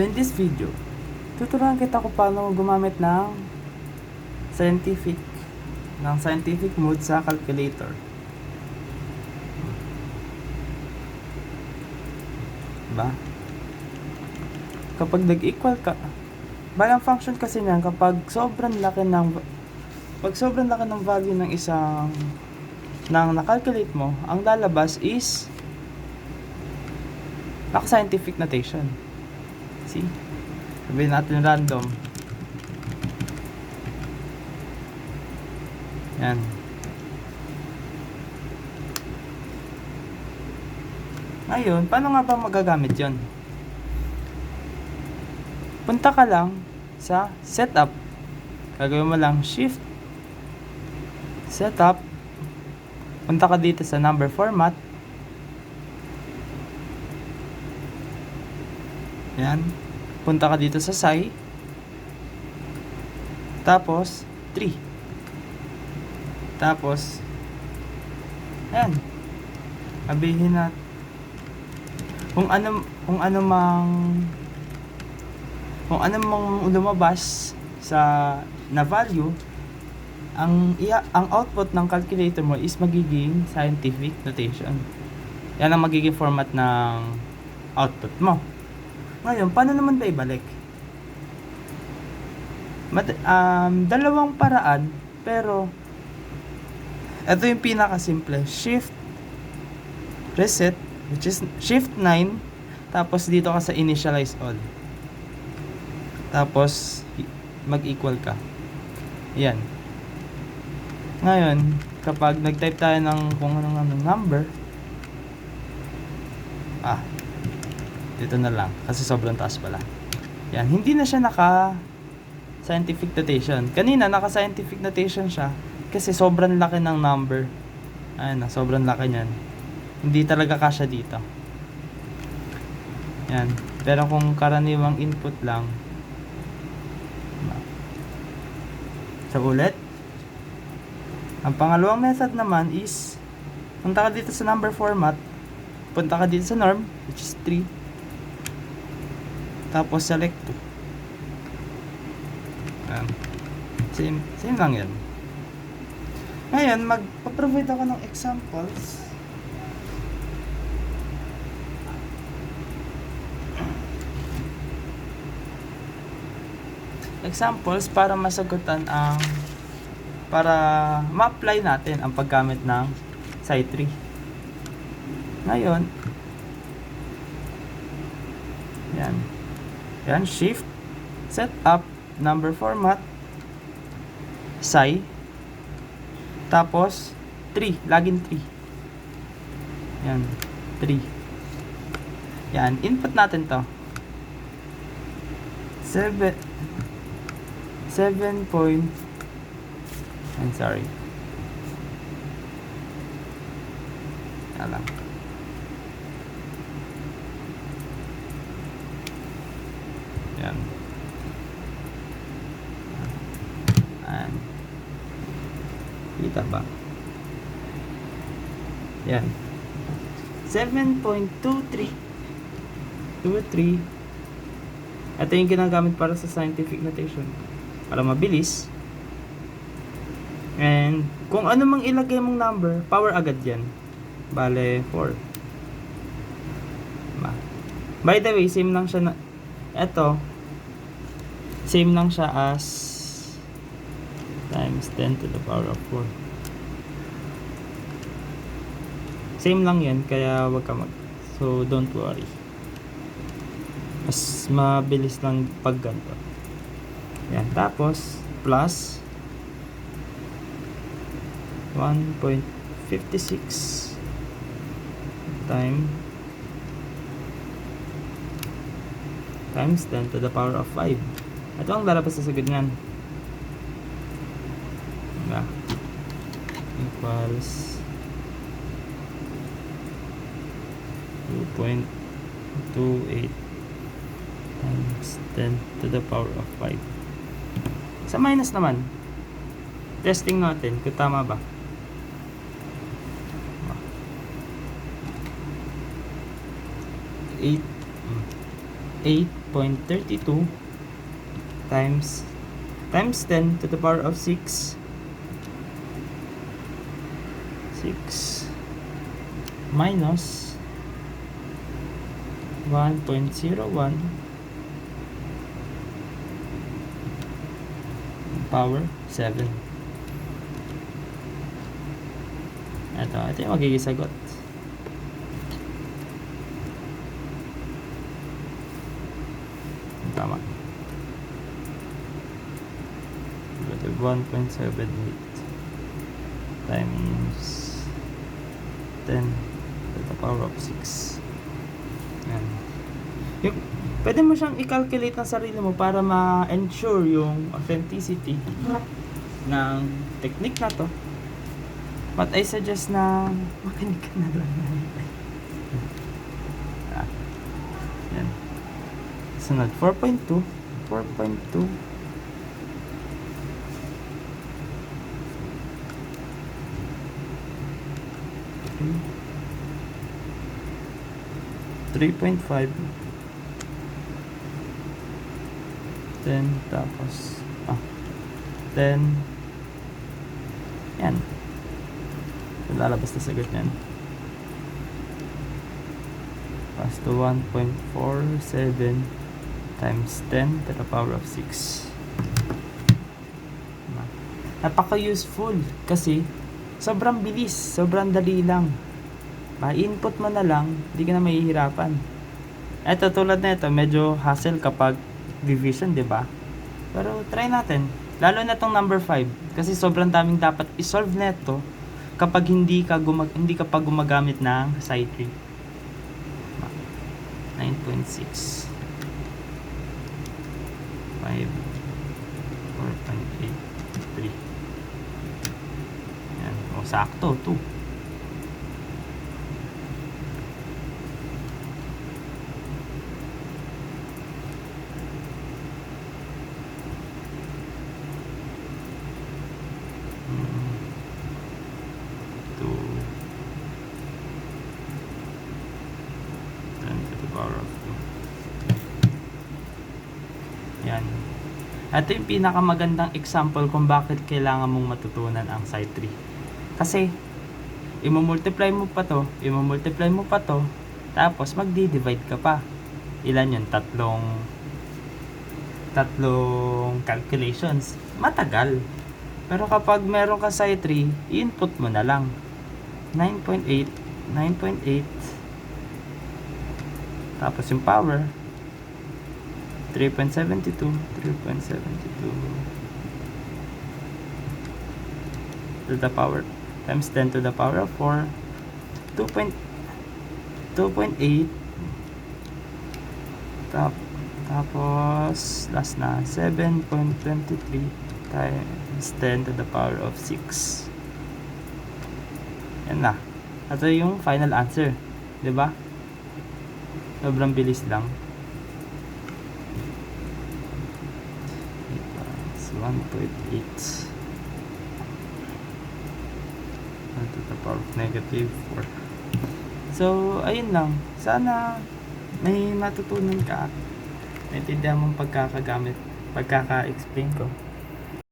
So in this video, tuturuan kita kung paano gumamit ng scientific mode sa calculator. Diba? Kapag nag-equal ka, ang function kasi niyan kapag sobrang laki ng value ng isang na-calculate mo, ang lalabas is naka-scientific notation. See? Sabihin natin random. Yan. Ngayon, paano nga ba magagamit yon? Punta ka lang sa setup. Gagawin mo lang shift setup. Punta ka dito sa number format. Yan. Punta ka dito sa SCI. Tapos 3. Tapos ayan. Sabihin natin kung ano mang lumabas sa na value, ang output ng calculator mo is magiging scientific notation. Yan ang magiging format ng output mo. Ngayon, paano naman ba ibalik? Dalawang paraan, pero ito yung pinakasimple. Shift reset, which is shift 9, tapos dito ka sa initialize all. Tapos mag-equal ka. Yan. Ngayon, kapag nag-type tayo ng kung anong number, dito na lang kasi sobrang taas pala. Yan, hindi na siya naka scientific notation. Kanina naka scientific notation siya kasi sobrang laki ng number. Ayun na, sobrang laki niyan. Hindi talaga kasya dito. Yan. Pero kung karaniwang input lang, sa ulit. Ang pangalawang method naman is punta ka dito sa number format, punta ka dito sa norm, which is 3, tapos select 2. Same lang yan. Ngayon, magpa-provide ako ng examples. Para masagutan para ma-apply natin ang paggamit ng Sci3. Ngayon, yan, shift, setup, number format, Sci, tapos 3, login 3. Yan, 3. Yan, input natin to. 7 point, I'm sorry. Alam. Yan. And kita ba? Yan. 7.23. Ito yung ginagamit para sa scientific notation. Para mabilis. And kung ano mang ilagay mong number, power agad yan. Bale, 4. By the way, same lang siya na ito. Same lang siya as times 10 to the power of 4. Same lang yan, kaya wag ka so don't worry. Mas mabilis lang pag ganito. Yan, tapos plus 1.56 times 10 to the power of 5. Ito ang lalabas sa sagot niyan. Equals 2.28 times 10 to the power of 5. Sa minus naman, testing natin kung tama ba. 8 8.32 times 10 to the power of 6 minus 1.01 power 7. Ito yung magiging sagot. Tama. Negative 1.78 times 10 to the power of 6. Yan. Yung, pwede mo siyang i-calculate ng sarili mo para ma-ensure yung authenticity ng technique na to. But I suggest na makinig ka na lang. Yan. Sunod, 4.2. 3.5 10 tapos 10 yan, lalabas na sagot yan pas to 1.47 times 10 to the power of 6. Napaka useful kasi sobrang bilis, sobrang dali lang. Ma-input mo na lang, hindi ka na mahihirapan. Eto, tulad na ito, medyo hassle kapag division, di ba? Pero try natin. Lalo na tong number 5 kasi sobrang daming dapat i-solve neto kapag hindi ka pa gumagamit ng side tree. 9.6 5 4.83. Yan, o sakto 2. Yan. Ito yung pinakamagandang example kung bakit kailangan mong matutunan ang side tree. Kasi, i-multiply mo pa to, tapos magdi-divide ka pa. Ilan yun? Tatlong calculations. Matagal. Pero kapag meron ka side tree, i-input mo na lang. 9.8. Tapos yung power, 3.72 to the power times 10 to the power of 4, 2.8 tapos last na 7.23 times 10 to the power of 6. Yan na. Ito yung final answer, 'di ba? Sobrang bilis lang. 1.8 to the power of negative 4. So, ayun lang. Sana may matutunan ka. Naintindihan mong pagkaka-explain ko.